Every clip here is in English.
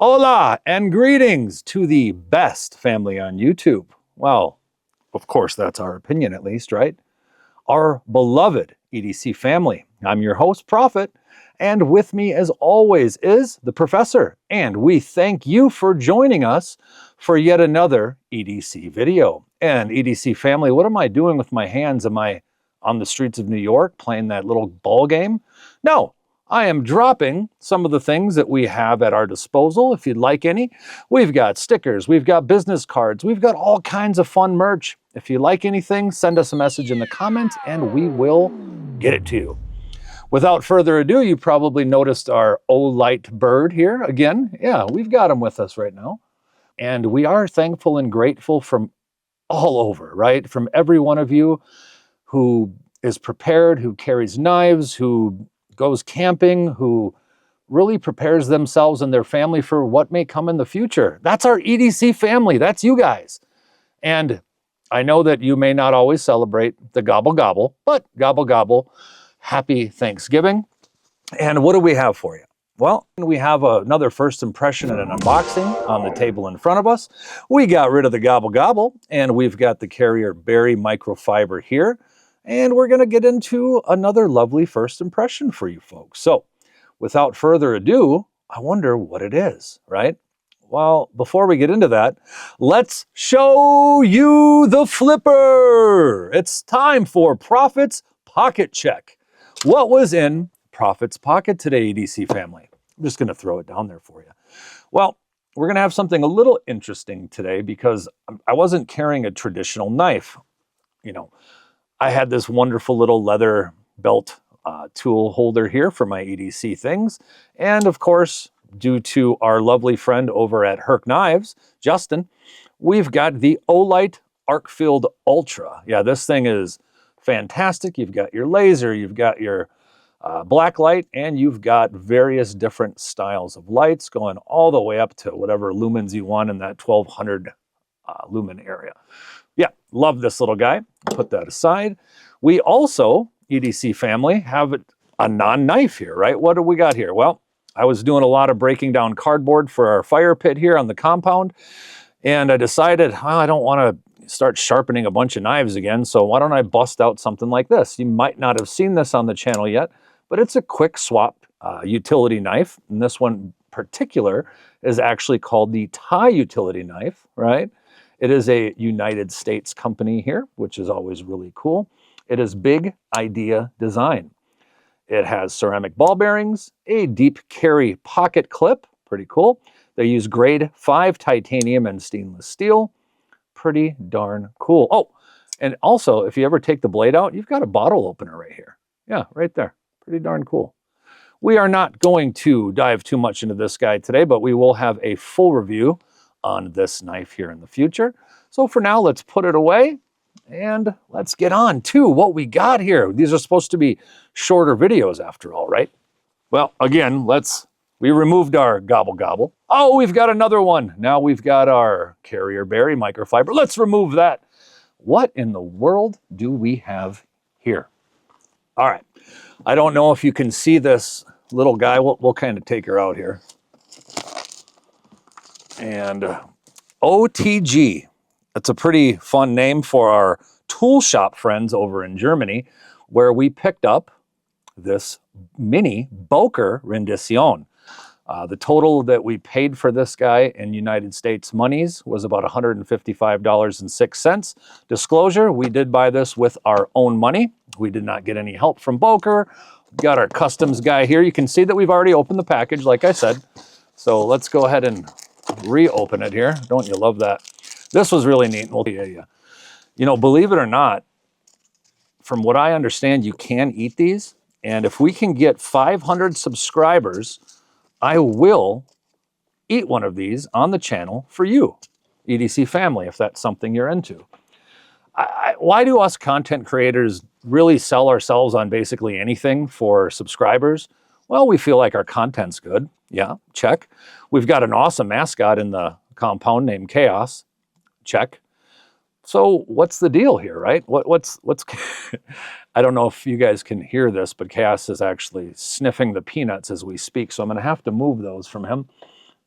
Hola and greetings to the best family on YouTube. Well, of course, that's our opinion at least, right? Our beloved EDC family. I'm your host, Prophet, and with me as always is the Professor. And we thank you for joining us for yet another EDC video. And EDC family, what am I doing with my hands? Am I on the streets of New York playing that little ball game? No. I am dropping some of the things that we have at our disposal. If you'd like any, we've got stickers, we've got business cards, we've got all kinds of fun merch. If you like anything, send us a message in the comments and we will get it to you. Without further ado, you probably noticed our Olight bird here again. Yeah, we've got him with us right now. And we are thankful and grateful from all over, right? From every one of you who is prepared, who carries knives, who goes camping, who really prepares themselves and their family for what may come in the future. That's our EDC family. That's you guys. And I know that you may not always celebrate the gobble gobble, but gobble gobble, happy Thanksgiving. And what do we have for you? Well, we have another first impression and an unboxing on the table in front of us. We got rid of the gobble gobble and we've got the carryorbury microfiber here. And we're going to get into another lovely first impression for you folks. So without further ado, I wonder what it is, right? Well, before we get into that, let's show you the flipper. It's time for Prophet's Pocket Check. What was in Prophet's pocket today, EDC family? I'm just going to throw it down there for you. Well, we're going to have something a little interesting today because I wasn't carrying a traditional knife. You know, I had this wonderful little leather belt tool holder here for my EDC things. And of course, due to our lovely friend over at Herc Knives, Justin, we've got the Olight Arcfield Ultra. Yeah, this thing is fantastic. You've got your laser, you've got your black light, and you've got various different styles of lights going all the way up to whatever lumens you want in that 1200 lumen area. Yeah, love this little guy. Put that aside. We also, EDC family, have a non-knife here, right? What do we got here? Well, I was doing a lot of breaking down cardboard for our fire pit here on the compound, and I decided, I don't want to start sharpening a bunch of knives again, so why don't I bust out something like this? You might not have seen this on the channel yet, but it's a quick swap utility knife, and this one in particular is actually called the Thai utility knife, right? It is a United States company here, which is always really cool. It is Big Idea Design. It has ceramic ball bearings, a deep carry pocket clip, pretty cool. They use grade 5 titanium and stainless steel. Pretty darn cool. Oh, and also, if you ever take the blade out, you've got a bottle opener right here. Yeah, right there. Pretty darn cool. We are not going to dive too much into this guy today, but we will have a full review on this knife here in the future. So for now, let's put it away and let's get on to what we got here. These are supposed to be shorter videos after all, right? Well, again, we removed our gobble gobble. Oh, we've got another one. Now we've got our carryorbury microfiber. Let's remove that. What in the world do we have here? All right. I don't know if you can see this little guy. We'll kind of take her out here. And OTG, that's a pretty fun name for our tool shop friends over in Germany, where we picked up this mini BOKER Redencion. The total that we paid for this guy in United States monies was about $155.06. Disclosure, we did buy this with our own money. We did not get any help from BOKER. We've got our customs guy here. You can see that we've already opened the package, like I said. So let's go ahead and reopen it here. Don't you love that? This was really neat. We'll you know, believe it or not, from what I understand, you can eat these. And if we can get 500 subscribers, I will eat one of these on the channel for you, EDC family, if that's something you're into. Why do us content creators really sell ourselves on basically anything for subscribers? Well, we feel like our content's good. Yeah, check. We've got an awesome mascot in the compound named Chaos. Check. So what's the deal here, right? What's I don't know if you guys can hear this, but Chaos is actually sniffing the peanuts as we speak, so I'm going to have to move those from him.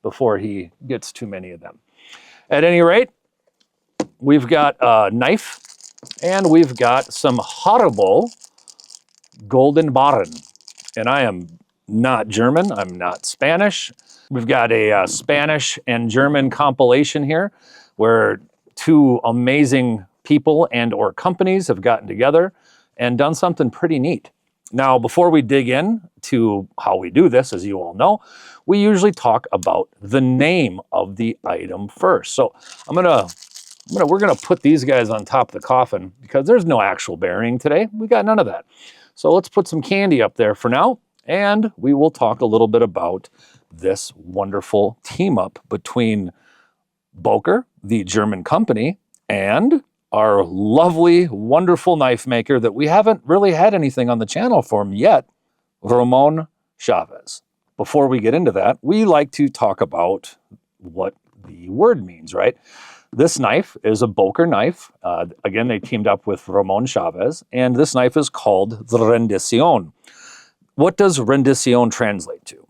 before he gets too many of them. At any rate, we've got a knife and we've got some horrible golden Baren. And I am not German, I'm not Spanish. We've got a Spanish and German compilation here where two amazing people and or companies have gotten together and done something pretty neat. Now, before we dig in to how we do this, as you all know, we usually talk about the name of the item first. So we're gonna put these guys on top of the coffin because there's no actual burying today. We got none of that. So let's put some candy up there for now, and we will talk a little bit about this wonderful team up between Boker, the German company, and our lovely, wonderful knife maker that we haven't really had anything on the channel from yet, Ramon Chavez. Before we get into that, we like to talk about what the word means, right? This knife is a Boker knife. Again, they teamed up with Ramon Chavez, and this knife is called the Redencion. What does Redencion translate to?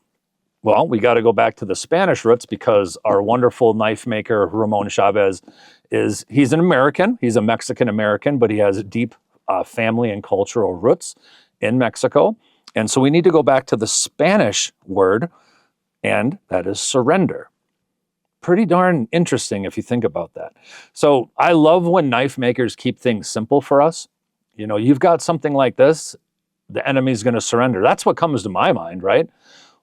Well, we got to go back to the Spanish roots because our wonderful knife maker, Ramon Chavez, he's an American. He's a Mexican-American, but he has deep family and cultural roots in Mexico. And so we need to go back to the Spanish word, and that is surrender. Pretty darn interesting if you think about that. So I love when knife makers keep things simple for us. You know, you've got something like this, the enemy's going to surrender. That's what comes to my mind, right?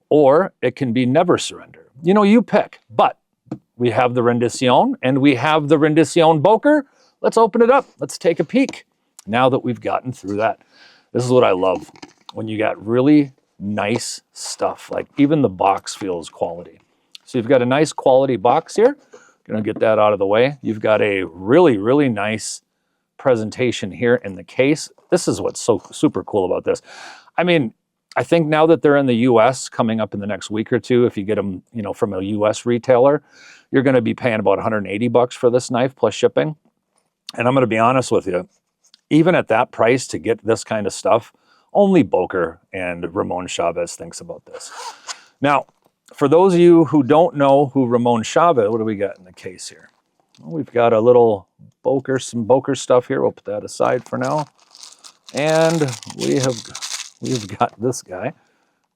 Or it can be never surrender. You know, you pick. But we have the Redencion and we have the Redencion Boker. Let's open it up. Let's take a peek now that we've gotten through that. This is what I love when you got really nice stuff. Like even the box feels quality. So you've got a nice quality box here. Gonna get that out of the way. You've got a really, really nice presentation here in the case. This is what's so super cool about this. I mean, I think now that they're in the US coming up in the next week or two, if you get them, you know, from a US retailer, you're going to be paying about 180 bucks for this knife plus shipping. And I'm going to be honest with you, even at that price to get this kind of stuff, only Boker and Ramon Chavez thinks about this. Now, for those of you who don't know who Ramon Chavez, what do we got in the case here? Well, we've got a little Boker, some Boker stuff here. We'll put that aside for now. And we've got this guy.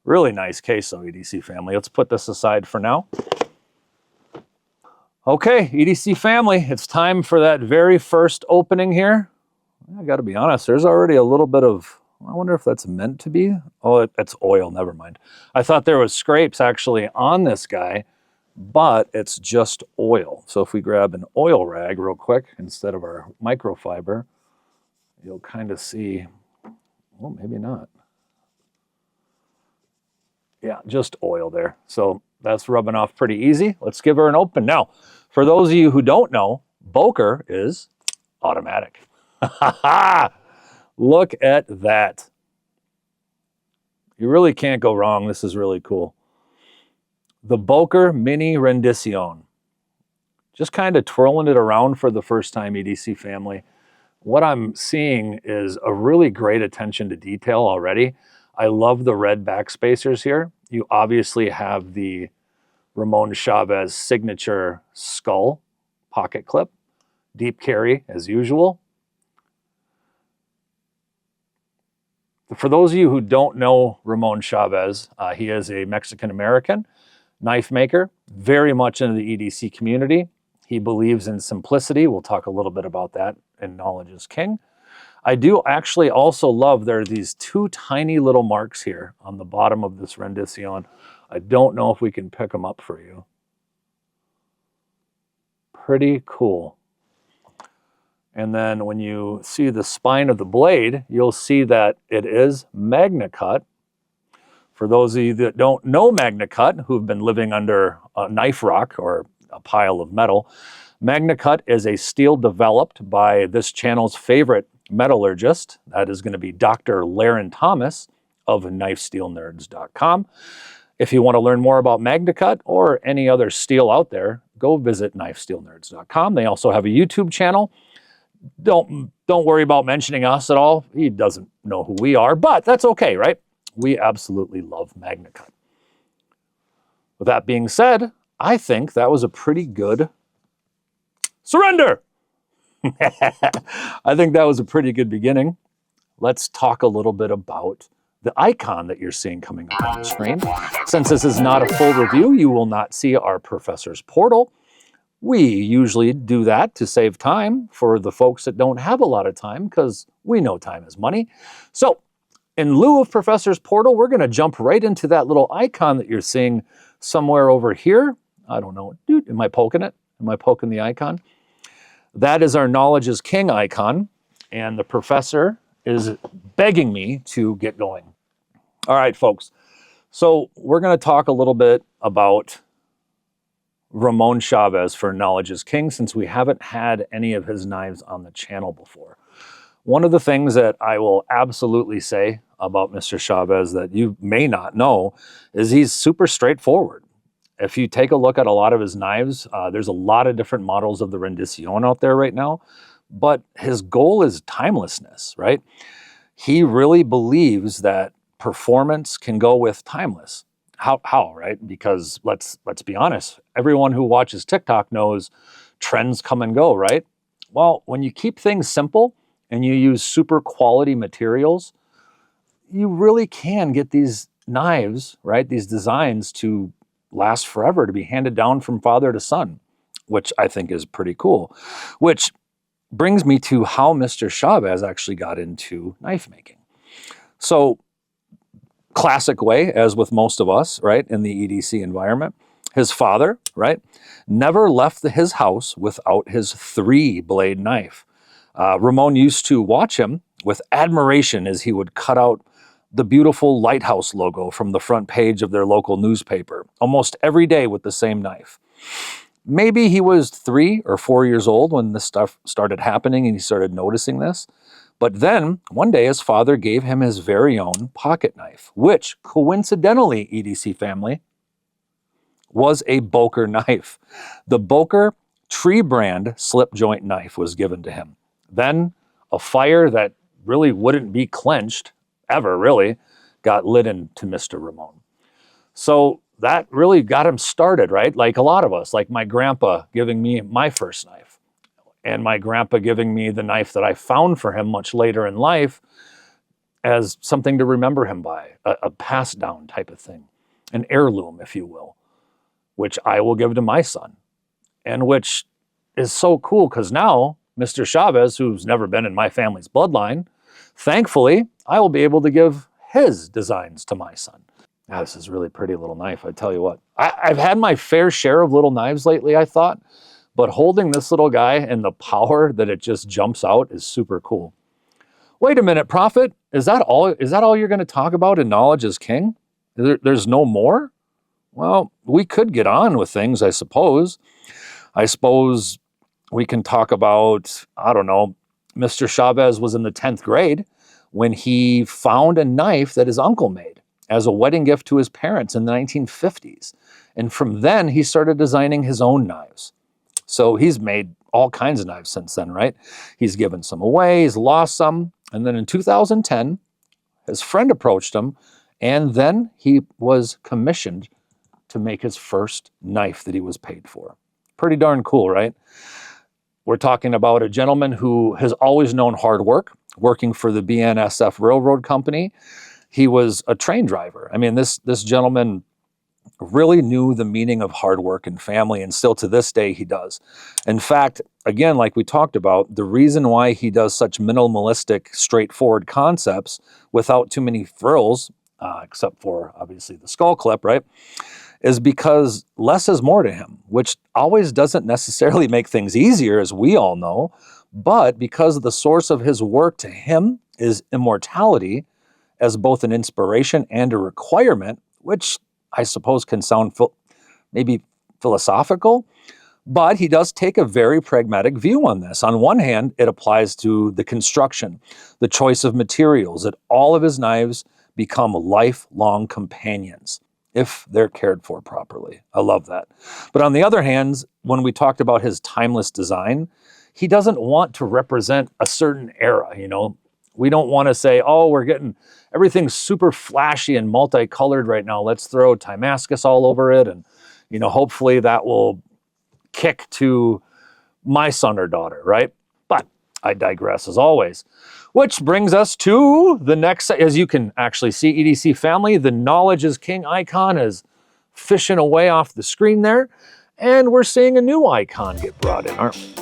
Really nice case though, EDC family. Let's put this aside for now. Okay, EDC family, it's time for that very first opening here. I gotta be honest, there's already a little bit of, I wonder if that's meant to be. Oh, it's oil, never mind. I thought there was scrapes actually on this guy, but it's just oil. So if we grab an oil rag real quick instead of our microfiber, you'll kind of see, well, maybe not. Yeah, just oil there. So that's rubbing off pretty easy. Let's give her an open. Now, for those of you who don't know, Boker is automatic. Look at that. You really can't go wrong. This is really cool. The Boker Mini Redencion. Just kind of twirling it around for the first time, EDC family. What I'm seeing is a really great attention to detail already. I love the red backspacers here. You obviously have the Ramon Chavez signature skull pocket clip. Deep carry as usual. For those of you who don't know Ramon Chavez, he is a Mexican-American knife maker, very much into the EDC community. He believes in simplicity. We'll talk a little bit about that in Knowledge is King. I do actually also love there are these two tiny little marks here on the bottom of this Redencion. I don't know if we can pick them up for you. Pretty cool. And then when you see the spine of the blade, you'll see that it is Magna Cut. For those of you that don't know Magna Cut, who've been living under a knife rock or a pile of metal, Magna Cut is a steel developed by this channel's favorite metallurgist. That is going to be Dr. Laren Thomas of KnifeSteelNerds.com. If you want to learn more about Magna Cut or any other steel out there, go visit KnifeSteelNerds.com. They also have a YouTube channel. Don't worry about mentioning us at all. He doesn't know who we are, but that's okay, right? We absolutely love Magna Cut. With that being said, I think that was a pretty good surrender. I think that was a pretty good beginning. Let's talk a little bit about the icon that you're seeing coming up on the screen. Since this is not a full review, you will not see our professor's portal. We usually do that to save time for the folks that don't have a lot of time, because we know time is money. So in lieu of professor's portal, we're going to jump right into that little icon that you're seeing somewhere over here. I don't know. Dude, am I poking it? Am I poking the icon? That is our knowledge is king icon, and the professor is begging me to get going. All right, folks. So we're going to talk a little bit about Ramon Chavez for Knowledge is King, since we haven't had any of his knives on the channel before. One of the things that I will absolutely say about Mr. Chavez that you may not know is he's super straightforward. If you take a look at a lot of his knives, there's a lot of different models of the Redencion out there right now, but his goal is timelessness, right? He really believes that performance can go with timeless. How, right? Because let's be honest, everyone who watches TikTok knows trends come and go, right? Well, when you keep things simple and you use super quality materials, you really can get these knives, right? These designs to last forever, to be handed down from father to son, which I think is pretty cool. Which brings me to how Mr. Chavez actually got into knife making. So, classic way, as with most of us, right, in the EDC environment, his father, right, never left his house without his 3-blade knife. Ramon used to watch him with admiration as he would cut out the beautiful lighthouse logo from the front page of their local newspaper almost every day with the same knife. Maybe he was 3 or 4 years old when this stuff started happening and he started noticing this. But then one day his father gave him his very own pocket knife, which coincidentally, EDC family, was a Boker knife. The Boker tree brand slip joint knife was given to him. Then a fire that really wouldn't be quenched ever really got lit into Mr. Ramon. So that really got him started, right? Like a lot of us, like my grandpa giving me my first knife, and my grandpa giving me the knife that I found for him much later in life as something to remember him by, a passed down type of thing, an heirloom, if you will, which I will give to my son, and which is so cool because now Mr. Chavez, who's never been in my family's bloodline, thankfully, I will be able to give his designs to my son. Now, this is a really pretty little knife, I tell you what. I've had my fair share of little knives lately, I thought, but holding this little guy and the power that it just jumps out is super cool. Wait a minute, Prophet, is that all you're going to talk about in Knowledge is King? There's no more? Well, we could get on with things, I suppose. I suppose we can talk about, I don't know, Mr. Chavez was in the 10th grade when he found a knife that his uncle made as a wedding gift to his parents in the 1950s. And from then, he started designing his own knives. So he's made all kinds of knives since then, right? He's given some away, he's lost some. And then in 2010, his friend approached him, and then he was commissioned to make his first knife that he was paid for. Pretty darn cool, right? We're talking about a gentleman who has always known hard work, working for the BNSF Railroad Company. He was a train driver. I mean, this gentleman really knew the meaning of hard work and family, and still to this day he does. In fact, again, like we talked about, the reason why he does such minimalistic, straightforward concepts without too many frills, except for obviously the skull clip, right, is because less is more to him, which always doesn't necessarily make things easier, as we all know, but because the source of his work to him is immortality as both an inspiration and a requirement, which I suppose can sound maybe philosophical, but he does take a very pragmatic view on this. On one hand, it applies to the construction, the choice of materials, that all of his knives become lifelong companions if they're cared for properly. I love that. But on the other hand, when we talked about his timeless design, he doesn't want to represent a certain era, you know. We don't want to say, oh, we're getting everything super flashy and multicolored right now. Let's throw Timascus all over it and, You know, hopefully that will kick to my son or daughter, right? But I digress as always. Which brings us to the next, as you can actually see, EDC family, the Knowledge is King icon is fishing away off the screen there. And we're seeing a new icon get brought in, aren't we?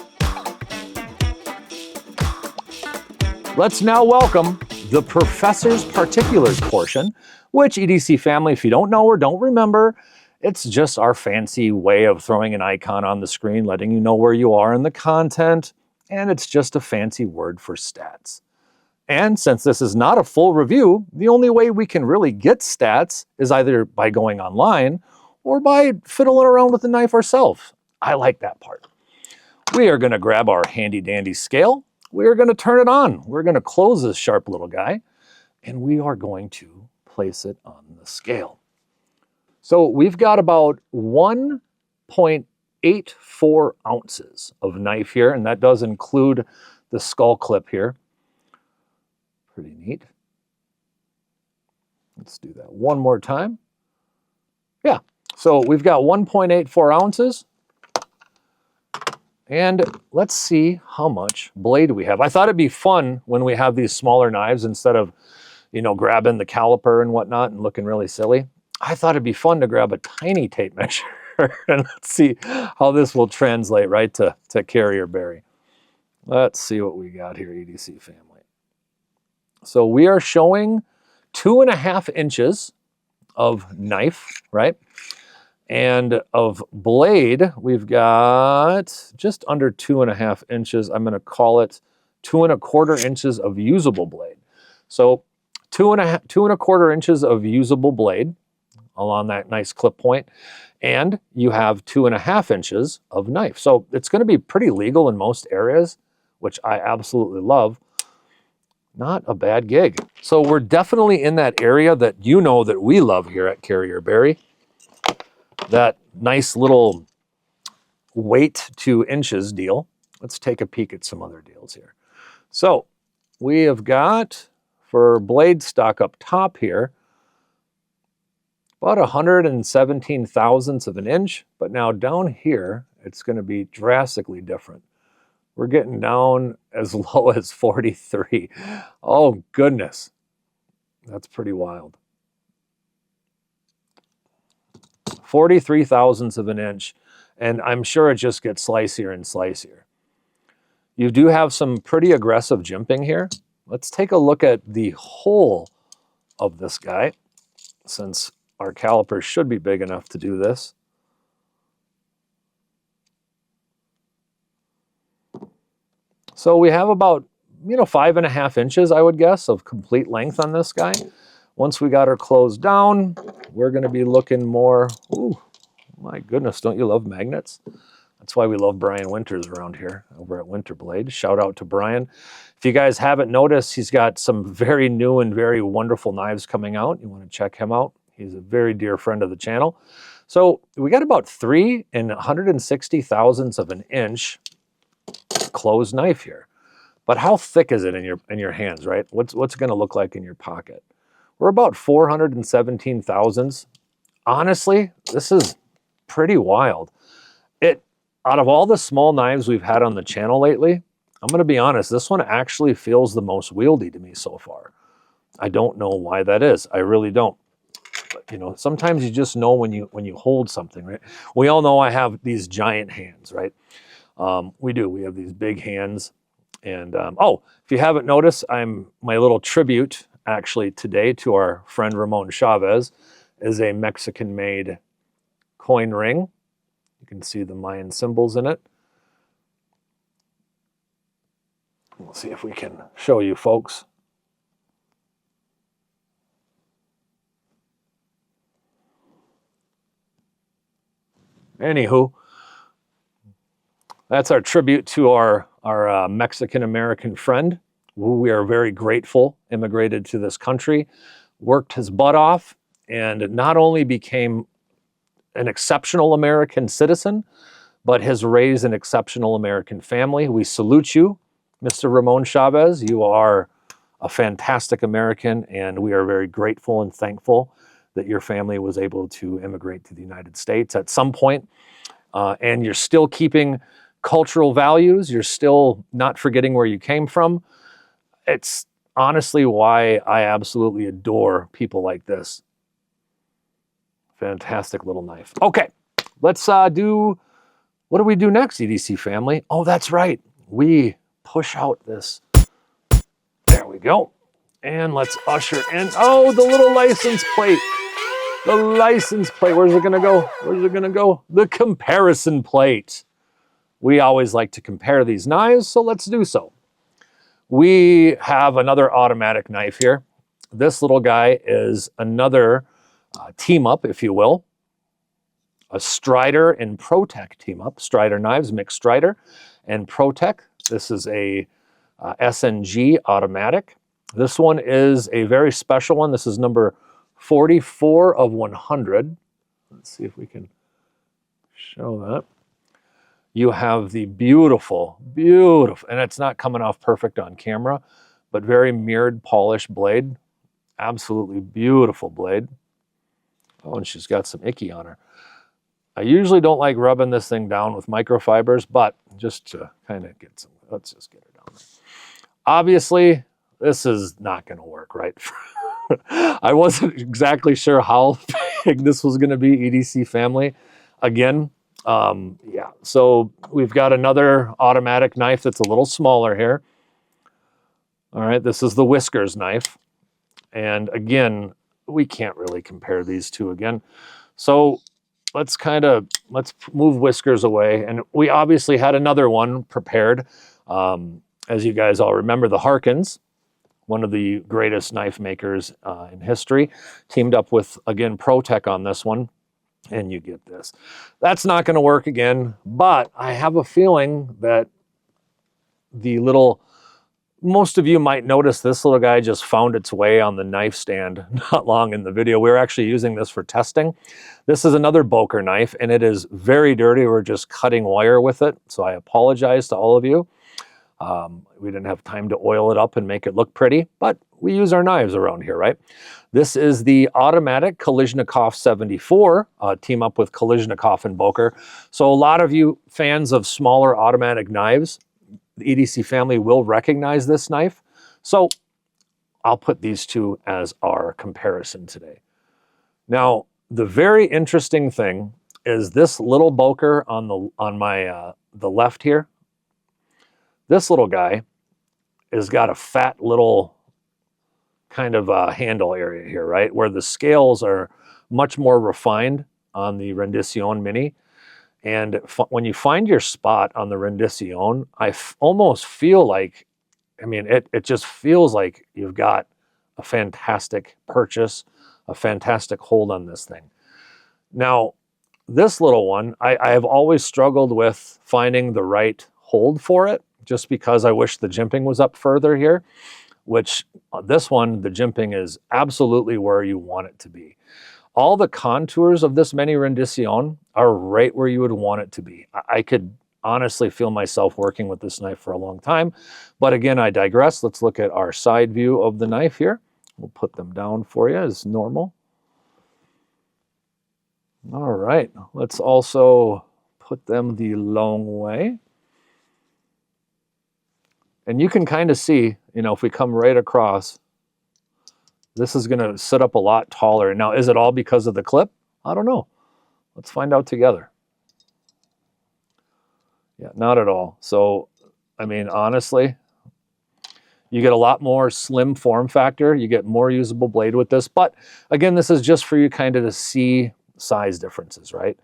Let's now welcome the Professor's Particulars portion, which EDC family, if you don't know or don't remember, it's just our fancy way of throwing an icon on the screen, letting you know where you are in the content, and it's just a fancy word for stats. And since this is not a full review, the only way we can really get stats is either by going online or by fiddling around with the knife ourselves. I like that part. We are going to grab our handy dandy scale. We are going to turn it on. We're going to close this sharp little guy, and we are going to place it on the scale. So we've got about 1.84 ounces of knife here, and that does include the skull clip here. Pretty neat. Let's do that one more time. Yeah, so we've got 1.84 ounces. And let's see how much blade we have. I thought it'd be fun when we have these smaller knives instead of, you know, grabbing the caliper and whatnot and looking really silly. I thought it'd be fun to grab a tiny tape measure and let's see how this will translate right to carrier bury. Let's see what we got here, EDC family. So we are showing 2.5 inches of knife, right? And of blade, we've got just under 2.5 inches. I'm going to call it 2.25 inches of usable blade. So 2.25 inches of usable blade along that nice clip point, and you have 2.5 inches of knife. So it's going to be pretty legal in most areas, which I absolutely love. Not a bad gig. So we're definitely in that area that you know that we love here at Carrier Bury. That nice little weight to inches deal. Let's take a peek at some other deals here. So we have got, for blade stock up top here, about 117 thousandths of an inch, but now down here, it's going to be drastically different. We're getting down as low as 43. Oh, goodness. That's pretty wild. 43 thousandths of an inch, and I'm sure it just gets slicier and slicier. You do have some pretty aggressive jimping here. Let's take a look at the whole of this guy, since our calipers should be big enough to do this. So we have about, 5.5 inches, I would guess, of complete length on this guy. Once we got her closed down, we're going to be looking more, ooh, my goodness, don't you love magnets? That's why we love Brian Winters around here over at Winterblade. Shout out to Brian. If you guys haven't noticed, he's got some very new and very wonderful knives coming out. You want to check him out. He's a very dear friend of the channel. So we got about 3 160 thousandths of an inch closed knife here. But how thick is it in your hands, right? What's it going to look like in your pocket? We're about 417 thousandths. Honestly, this is pretty wild. Out of all the small knives we've had on the channel lately, I'm going to be honest, this one actually feels the most wieldy to me so far. I don't know why that is. I really don't. But, sometimes you just know when you hold something, right? We all know I have these giant hands, right? We do. We have these big hands. And, if you haven't noticed, my little tribute actually today to our friend Ramon Chavez is a Mexican-made coin ring. You can see the Mayan symbols in it. We'll see if we can show you folks. Anywho, that's our tribute to our Mexican-American friend, who we are very grateful immigrated to this country, worked his butt off, and not only became an exceptional American citizen, but has raised an exceptional American family. We salute you, Mr. Ramon Chavez. You are a fantastic American, and we are very grateful and thankful that your family was able to immigrate to the United States at some point, and you're still keeping cultural values, you're still not forgetting where you came from. It's honestly why I absolutely adore people like this. Fantastic little knife. Okay, let's what do we do next, EDC family? Oh, that's right. We push out this. There we go. And let's usher in. Oh, the little license plate. The license plate. Where's it going to go? Where's it going to go? The comparison plate. We always like to compare these knives, so let's do so. We have another automatic knife here. This little guy is another team up, if you will. A Strider and ProTech team up. Strider knives, mixed Strider and ProTech. This is a SNG automatic. This one is a very special one. This is number 44 of 100. Let's see if we can show that. You have the beautiful, and it's not coming off perfect on camera, but very mirrored, polished blade. Absolutely beautiful blade. Oh, and she's got some icky on her. I usually don't like rubbing this thing down with microfibers, but just to kind of get some, let's just get her down there. Obviously, this is not going to work, right? I wasn't exactly sure how big this was going to be, EDC family. Again, yeah, so we've got another automatic knife that's a little smaller here. All right, this is the Whiskers knife. And again, we can't really compare these two again. So let's move Whiskers away. And we obviously had another one prepared. As you guys all remember, the Harkins, one of the greatest knife makers in history, teamed up with, again, ProTech on this one. And you get this. That's not going to work again, but I have a feeling that most of you might notice this little guy just found its way on the knife stand not long in the video. We were actually using this for testing. This is another Boker knife, and it is very dirty. We're just cutting wire with it, so I apologize to all of you. We didn't have time to oil it up and make it look pretty, but we use our knives around here, right? This is the automatic Kalishnikov 74, team up with Kalishnikov and Boker. So a lot of you fans of smaller automatic knives, the EDC family will recognize this knife. So I'll put these two as our comparison today. Now, the very interesting thing is this little Boker on the left here. This little guy has got a fat little kind of handle area here, right? Where the scales are much more refined on the Redencion Mini. And when you find your spot on the Redencion, I almost feel like, I mean, it just feels like you've got a fantastic purchase, a fantastic hold on this thing. Now, this little one, I have always struggled with finding the right hold for it, just because I wish the jimping was up further here, which this one, the jimping is absolutely where you want it to be. All the contours of this Mini Redencion are right where you would want it to be. I could honestly feel myself working with this knife for a long time, but again, I digress. Let's look at our side view of the knife here. We'll put them down for you as normal. All right, let's also put them the long way. And you can kind of see, you know, if we come right across, this is going to sit up a lot taller. Now, is it all because of the clip? I don't know. Let's find out together. Yeah, not at all. So, I mean, honestly, you get a lot more slim form factor. You get more usable blade with this. But again, this is just for you kind of to see size differences, right?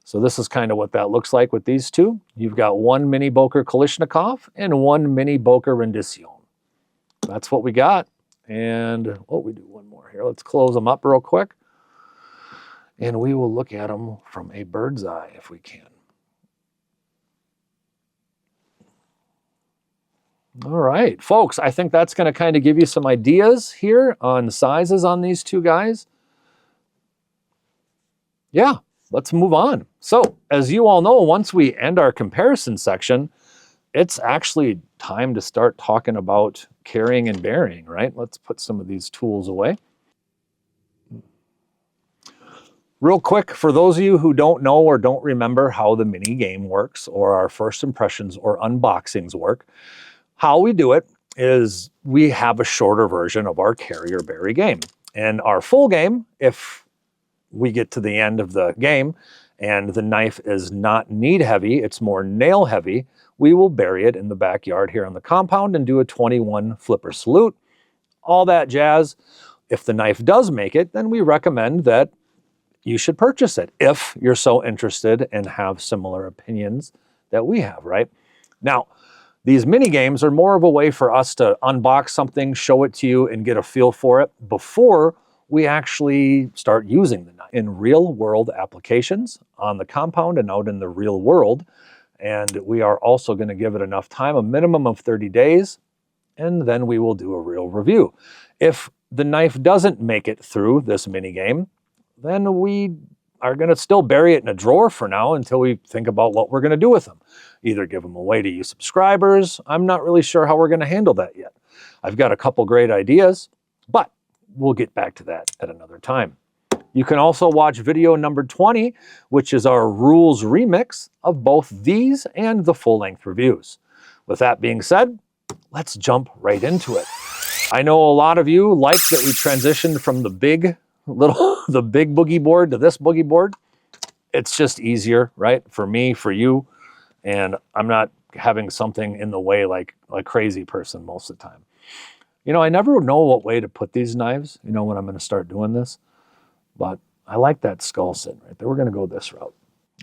So this is kind of what that looks like with these two. You've got one Mini Boker Kalishnikov and one Mini Boker Redencion. That's what we got. And we do one more here. Let's close them up real quick. And we will look at them from a bird's eye if we can. All right, folks, I think that's going to kind of give you some ideas here on sizes on these two guys. Yeah, let's move on. So, as you all know, once we end our comparison section, it's actually time to start talking about carrying and burying, right? Let's put some of these tools away. Real quick, for those of you who don't know or don't remember how the mini game works or our first impressions or unboxings work, how we do it is we have a shorter version of our carryorbury game. And our full game, if we get to the end of the game and the knife is not need heavy, it's more nail heavy, we will bury it in the backyard here on the compound and do a 21 flipper salute, all that jazz. If the knife does make it, then we recommend that you should purchase it if you're so interested and have similar opinions that we have, right? Now, these mini games are more of a way for us to unbox something, show it to you, and get a feel for it before we actually start using the knife in real world applications on the compound and out in the real world. And we are also going to give it enough time, a minimum of 30 days, and then we will do a real review. If the knife doesn't make it through this mini game, then we are going to still bury it in a drawer for now until we think about what we're going to do with them. Either give them away to you subscribers. I'm not really sure how we're going to handle that yet. I've got a couple great ideas, but we'll get back to that at another time. You can also watch video number 20, which is our rules remix of both these and the full-length reviews. With that being said, let's jump right into it. I know a lot of you like that we transitioned from the big boogie board to this boogie board. It's just easier, right? For me, for you, and I'm not having something in the way like a crazy person most of the time. You know, I never know what way to put these knives, you know, when I'm going to start doing this, but I like that skull sitting right there. We're going to go this route.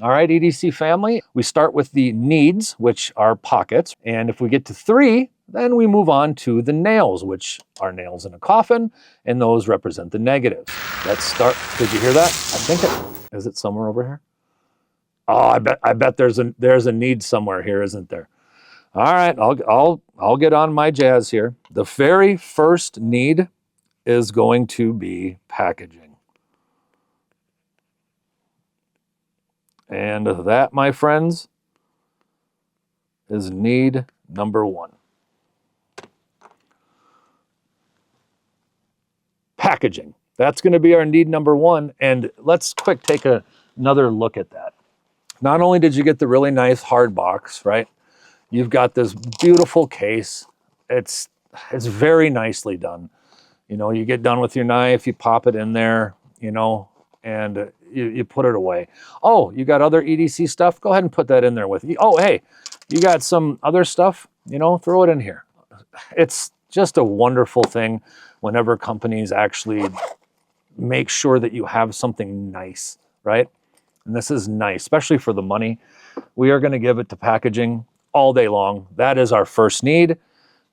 All right, EDC family, we start with the needs, which are pockets. And if we get to 3, then we move on to the nails, which are nails in a coffin, and those represent the negatives. Let's start. Did you hear that? I think is it somewhere over here? Oh, I bet there's a need somewhere here, isn't there? All right, I'll get on my jazz here. The very first need is going to be packaging. And that, my friends, is need number 1. Packaging. That's going to be our need number 1. And let's quick take another look at that. Not only did you get the really nice hard box, right? You've got this beautiful case. It's very nicely done. You know, you get done with your knife, you pop it in there, you know, and you put it away. Oh, you got other EDC stuff? Go ahead and put that in there with you. Oh, hey, you got some other stuff? You know, throw it in here. It's just a wonderful thing whenever companies actually make sure that you have something nice, right? And this is nice, especially for the money. We are going to give it to packaging all day long. That is our first need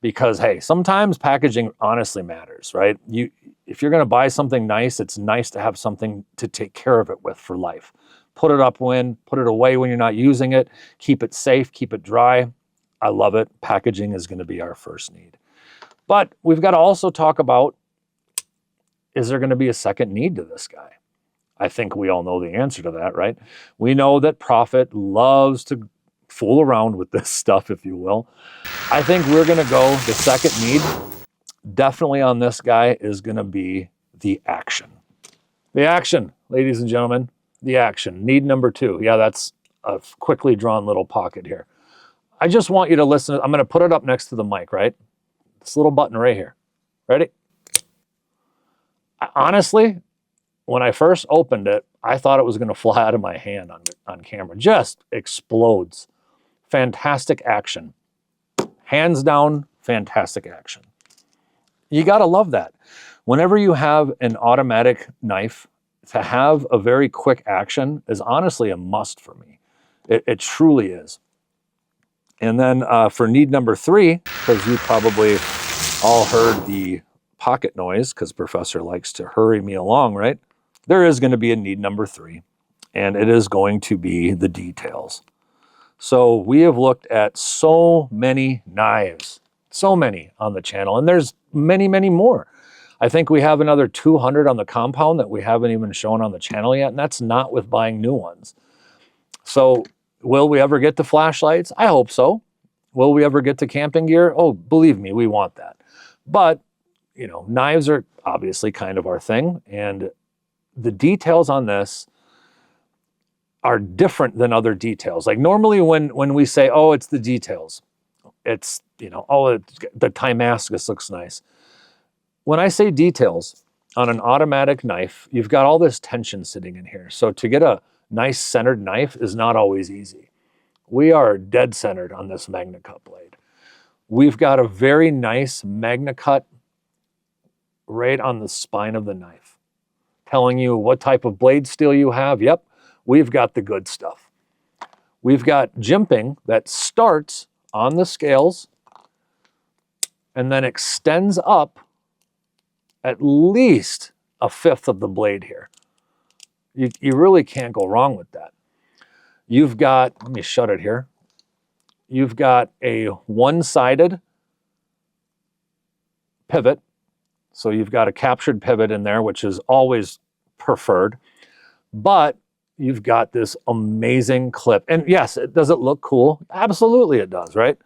because, hey, sometimes packaging honestly matters, right? If you're going to buy something nice, it's nice to have something to take care of it with for life. Put it up put it away when you're not using it, keep it safe, keep it dry. I love it. Packaging is going to be our first need. But we've got to also talk about, is there going to be a second need to this guy? I think we all know the answer to that, right? We know that Prophet loves to fool around with this stuff, if you will. I think we're going to go the second need. Definitely on this guy is going to be the action. The action, ladies and gentlemen, the action. Need number 2. Yeah, that's a quickly drawn little pocket here. I just want you to listen. I'm going to put it up next to the mic, right? This little button right here. Ready? Honestly, when I first opened it, I thought it was going to fly out of my hand on camera. Just explodes. Fantastic action. Hands down, fantastic action. You got to love that. Whenever you have an automatic knife, to have a very quick action is honestly a must for me. It truly is. And then for need number 3, because you probably all heard the pocket noise, because Professor likes to hurry me along, right? There is going to be a need number 3, and it is going to be the details. So we have looked at so many knives, so many on the channel, and there's many, many more. I think we have another 200 on the compound that we haven't even shown on the channel yet, and that's not with buying new ones. So will we ever get to flashlights? I hope so. Will we ever get to camping gear? Oh, believe me, we want that. But, you know, knives are obviously kind of our thing, and the details on this are different than other details. Like normally when we say, oh, it's the details, it's, you know, oh, the Timascus looks nice. When I say details on an automatic knife, you've got all this tension sitting in here. So to get a nice centered knife is not always easy. We are dead centered on this MagnaCut blade. We've got a very nice MagnaCut right on the spine of the knife, telling you what type of blade steel you have. Yep, we've got the good stuff. We've got jimping that starts on the scales and then extends up at least a fifth of the blade here. You really can't go wrong with that. You've got, let me shut it here. You've got a one-sided pivot. So you've got a captured pivot in there, which is always preferred. But you've got this amazing clip. And yes, does it look cool? Absolutely it does, right?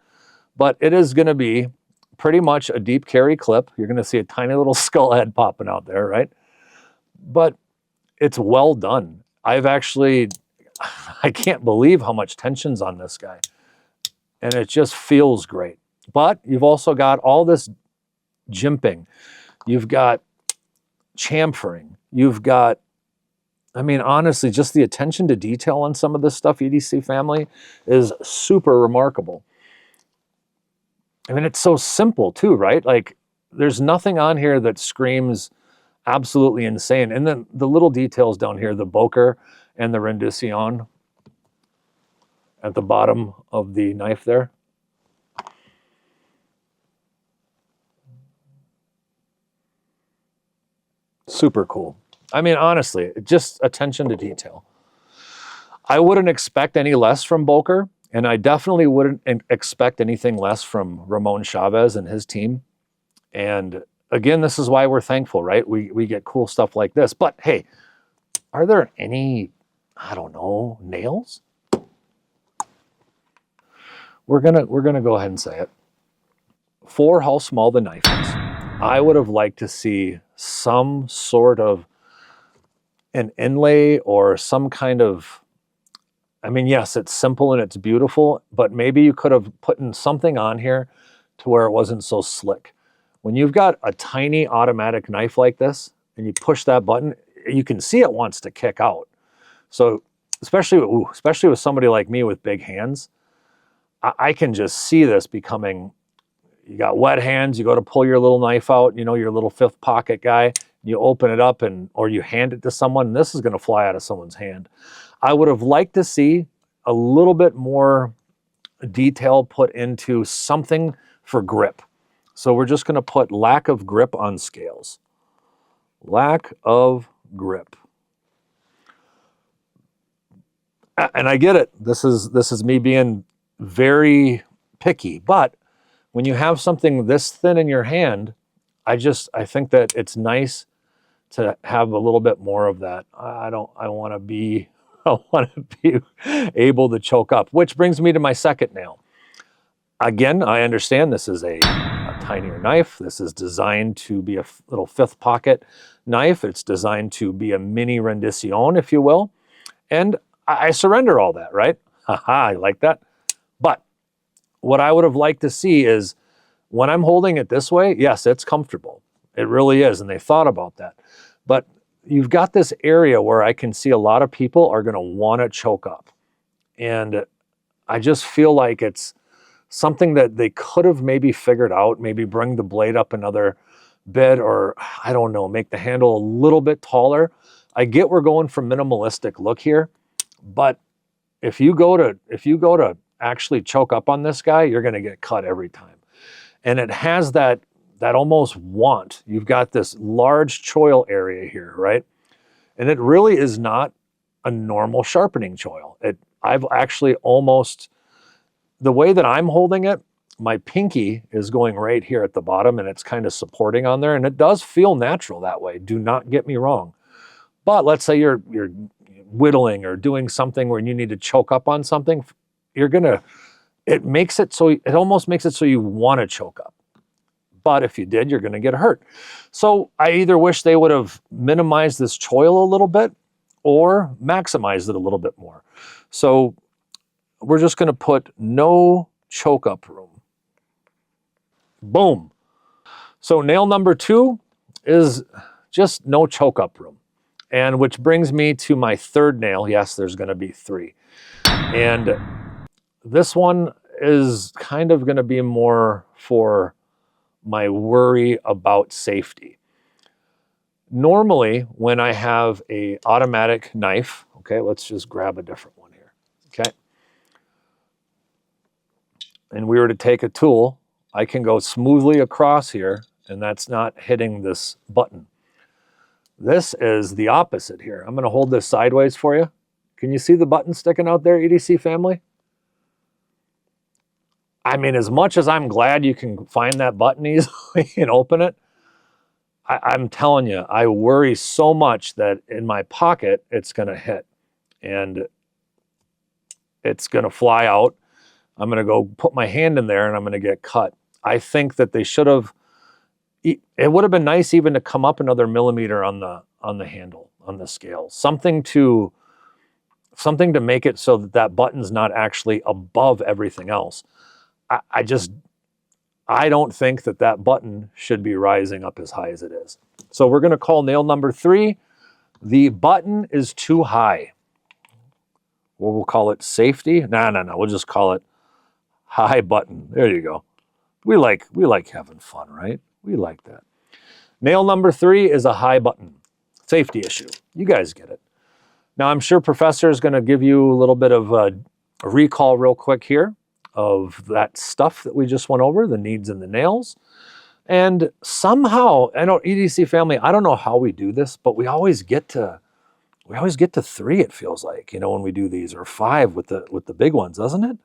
But it is going to be pretty much a deep carry clip. You're going to see a tiny little skull head popping out there, right? But it's well done. I've actually, I can't believe how much tension's on this guy. And it just feels great. But you've also got all this jimping. You've got chamfering. You've got, I mean, honestly, just the attention to detail on some of this stuff, EDC family, is super remarkable. I mean, it's so simple too, right? Like, there's nothing on here that screams absolutely insane. And then the little details down here, the Boker and the Redencion at the bottom of the knife there. Super cool. I mean, honestly, just attention to detail. I wouldn't expect any less from Boker, and I definitely wouldn't expect anything less from Ramon Chavez and his team. And again, this is why we're thankful, right? We get cool stuff like this. But hey, are there any, I don't know, nails? We're gonna go ahead and say it. For how small the knife is, I would have liked to see some sort of an inlay or some kind of, I mean, yes, it's simple and it's beautiful, but maybe you could have put in something on here to where it wasn't so slick. When you've got a tiny automatic knife like this and you push that button, you can see it wants to kick out. So especially with somebody like me with big hands, I can just see this becoming, you got wet hands, you go to pull your little knife out, you know, your little fifth pocket guy, you open it up or you hand it to someone, and this is going to fly out of someone's hand. I would have liked to see a little bit more detail put into something for grip. So we're just going to put lack of grip on scales. Lack of grip. And I get it. This is me being very picky, but when you have something this thin in your hand, I think that it's nice to have a little bit more of that. I want to be able to choke up, which brings me to my second nail. Again, I understand this is a tinier knife. This is designed to be a little fifth pocket knife. It's designed to be a mini Redencion, if you will. And I surrender all that, right? Haha, I like that. But what I would have liked to see is when I'm holding it this way, yes, it's comfortable. It really is, and they thought about that. But you've got this area where I can see a lot of people are going to want to choke up. And I just feel like it's something that they could have maybe figured out, maybe bring the blade up another bit, or I don't know, make the handle a little bit taller. I get we're going for minimalistic look here, but if you go to actually choke up on this guy, you're going to get cut every time. And it has that almost want. You've got this large choil area here, right? And it really is not a normal sharpening choil. I've actually almost, the way that I'm holding it, my pinky is going right here at the bottom and it's kind of supporting on there. And it does feel natural that way. Do not get me wrong. But let's say you're whittling or doing something where you need to choke up on something, it almost makes it so you want to choke up. But if you did, you're going to get hurt. So I either wish they would have minimized this choil a little bit, or maximize it a little bit more. So we're just going to put no choke up room. Boom. So nail number 2 is just no choke up room. And which brings me to my third nail. Yes, there's going to be 3. And this one is kind of going to be more for my worry about safety. Normally, when I have a automatic knife, okay, let's just grab a different one here, okay? And we were to take a tool, I can go smoothly across here, and that's not hitting this button. This is the opposite here. I'm going to hold this sideways for you. Can you see the button sticking out there, EDC family? I mean, as much as I'm glad you can find that button easily and open it, I'm telling you, I worry so much that in my pocket, it's going to hit and it's going to fly out. I'm going to go put my hand in there and I'm going to get cut. I think that they should have, it would have been nice even to come up another millimeter on the handle, on the scale. Something to make it so that that button's not actually above everything else. I don't think that that button should be rising up as high as it is. So we're going to call nail number 3, the button is too high. Or we'll call it safety. No. We'll just call it high button. There you go. We like having fun, right? We like that. Nail number 3 is a high button. Safety issue. You guys get it. Now I'm sure Professor is going to give you a little bit of a recall real quick here of that stuff that we just went over, the needs and the nails. And somehow, I know EDC family, I don't know how we do this, but we always get to 3, it feels like, when we do these, or 5 with the big ones, doesn't it?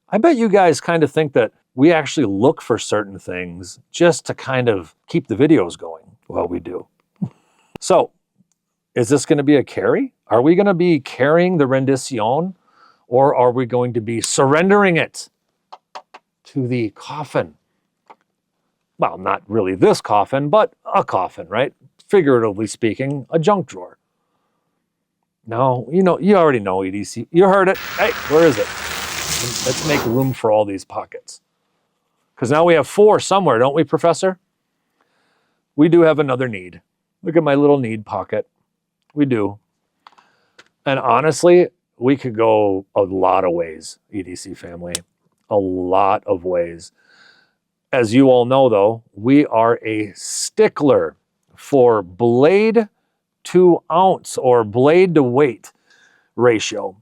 I bet you guys kind of think that we actually look for certain things just to kind of keep the videos going. Well, we do. So, is this going to be a carry? Are we going to be carrying the Redencion? Or are we going to be surrendering it to the coffin? Well, not really this coffin, but a coffin, right? Figuratively speaking, a junk drawer. No, you already know, EDC. You heard it. Hey, where is it? Let's make room for all these pockets. Because now we have 4 somewhere, don't we, Professor? We do have another need. Look at my little need pocket. We do. And honestly, we could go a lot of ways, EDC family, a lot of ways. As you all know, though, we are a stickler for blade to ounce or blade to weight ratio.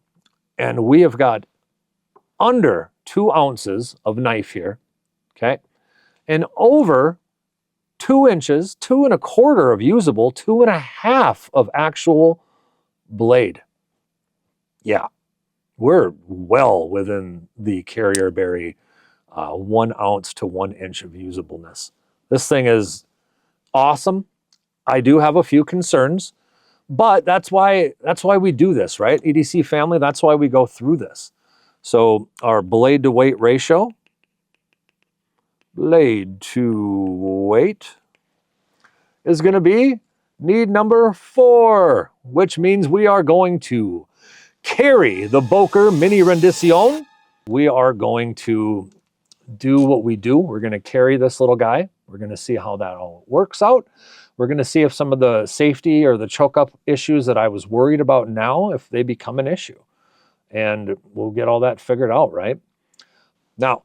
And we have got under 2 ounces of knife here, okay? And over 2 inches, 2 1/4 of usable, 2 1/2 of actual blade. Yeah, we're well within the carryorbury 1 ounce to 1 inch of usableness. This thing is awesome. I do have a few concerns, but that's why we do this, right? EDC family, that's why we go through this. So our blade to weight ratio, blade to weight is going to be need number 4, which means we are going to carry the Boker Mini Redencion. We are going to do what we do. We're going to carry this little guy. We're going to see how that all works out. We're going to see if some of the safety or the choke up issues that I was worried about now, if they become an issue. And we'll get all that figured out, right? Now,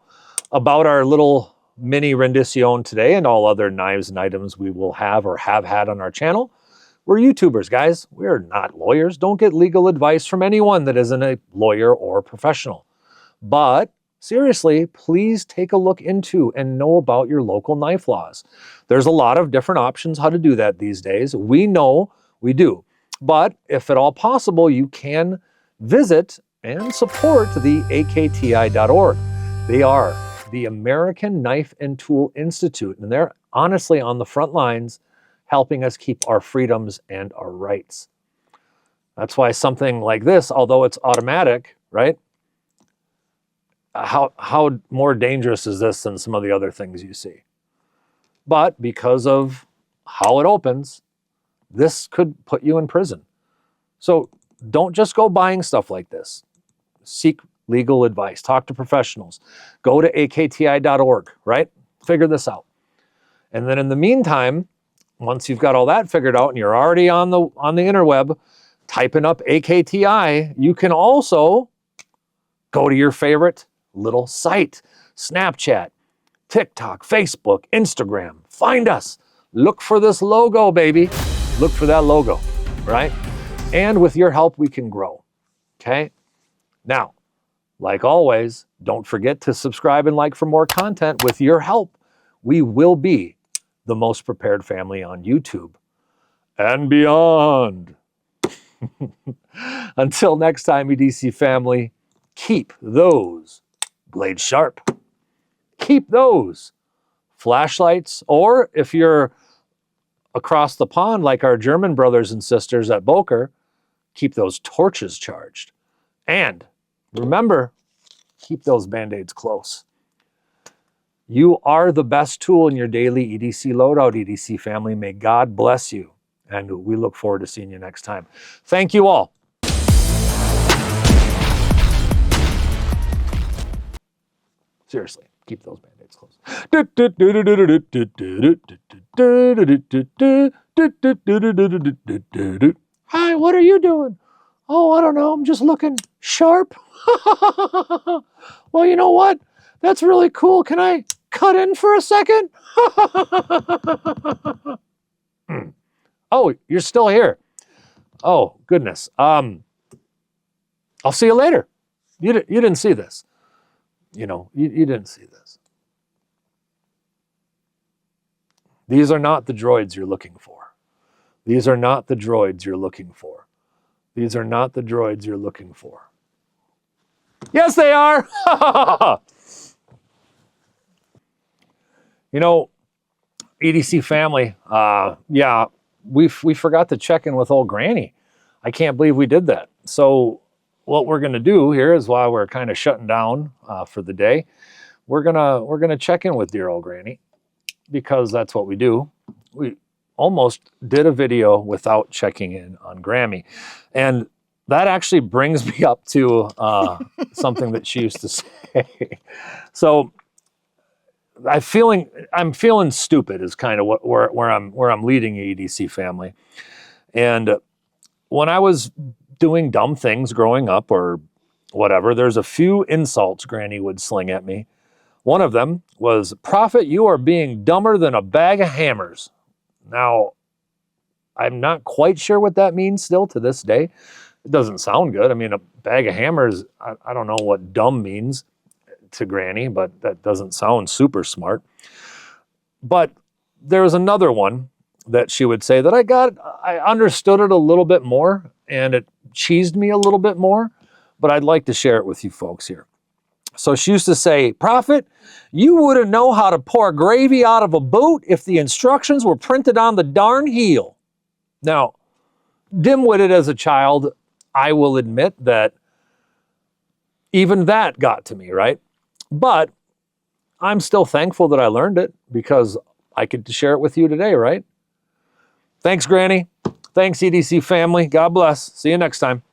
about our little mini Redencion today and all other knives and items we will have or have had on our channel. We're YouTubers, guys. We're not lawyers. Don't get legal advice from anyone that isn't a lawyer or professional. But seriously, please take a look into and know about your local knife laws. There's a lot of different options how to do that these days. We know we do. But if at all possible, you can visit and support the akti.org. They are the American Knife and Tool Institute, and they're honestly on the front lines helping us keep our freedoms and our rights. That's why something like this, although it's automatic, right? How more dangerous is this than some of the other things you see? But because of how it opens, this could put you in prison. So don't just go buying stuff like this. Seek legal advice. Talk to professionals. Go to akti.org, right? Figure this out. And then in the meantime, once you've got all that figured out and you're already on the interweb, typing up AKTI, you can also go to your favorite little site, Snapchat, TikTok, Facebook, Instagram. Find us. Look for this logo, baby. Look for that logo, right? And with your help, we can grow, okay? Now, like always, don't forget to subscribe and like for more content. With your help, we will be the most prepared family on YouTube and beyond. Until next time, EDC family, keep those blades sharp. Keep those flashlights, or if you're across the pond like our German brothers and sisters at Boker, keep those torches charged. And remember, keep those Band-Aids close. You are the best tool in your daily EDC loadout, EDC family. May God bless you. And we look forward to seeing you next time. Thank you all. Seriously, keep those Band-Aids close. Hi, what are you doing? Oh, I don't know. I'm just looking sharp. Well, you know what? That's really cool. Can I cut in for a second? Oh, you're still here. Oh, goodness. I'll see you later. You didn't see this. You know, you didn't see this. These are not the droids you're looking for. These are not the droids you're looking for. These are not the droids you're looking for. Yes, they are. You know, EDC family, yeah, we forgot to check in with old Granny. I can't believe we did that. So what we're going to do here is, while we're kind of shutting down for the day, we're gonna check in with dear old Granny, because that's what we do. We almost did a video without checking in on Grammy, and that actually brings me up to something that she used to say. So I'm feeling stupid is kind of where I'm leading EDC family. And when I was doing dumb things growing up or whatever, there's a few insults Granny would sling at me. One of them was, "Prophet, you are being dumber than a bag of hammers." Now, I'm not quite sure what that means still to this day. It doesn't sound good. I mean, a bag of hammers, I don't know what dumb means to Granny, but that doesn't sound super smart. But there was another one that she would say that I understood it a little bit more, and it cheesed me a little bit more, but I'd like to share it with you folks here. So she used to say, "Prophet, you wouldn't know how to pour gravy out of a boot if the instructions were printed on the darn heel." Now, dim-witted as a child, I will admit that even that got to me, right? But I'm still thankful that I learned it, because I could share it with you today, right? Thanks, Granny. Thanks, EDC family. God bless. See you next time.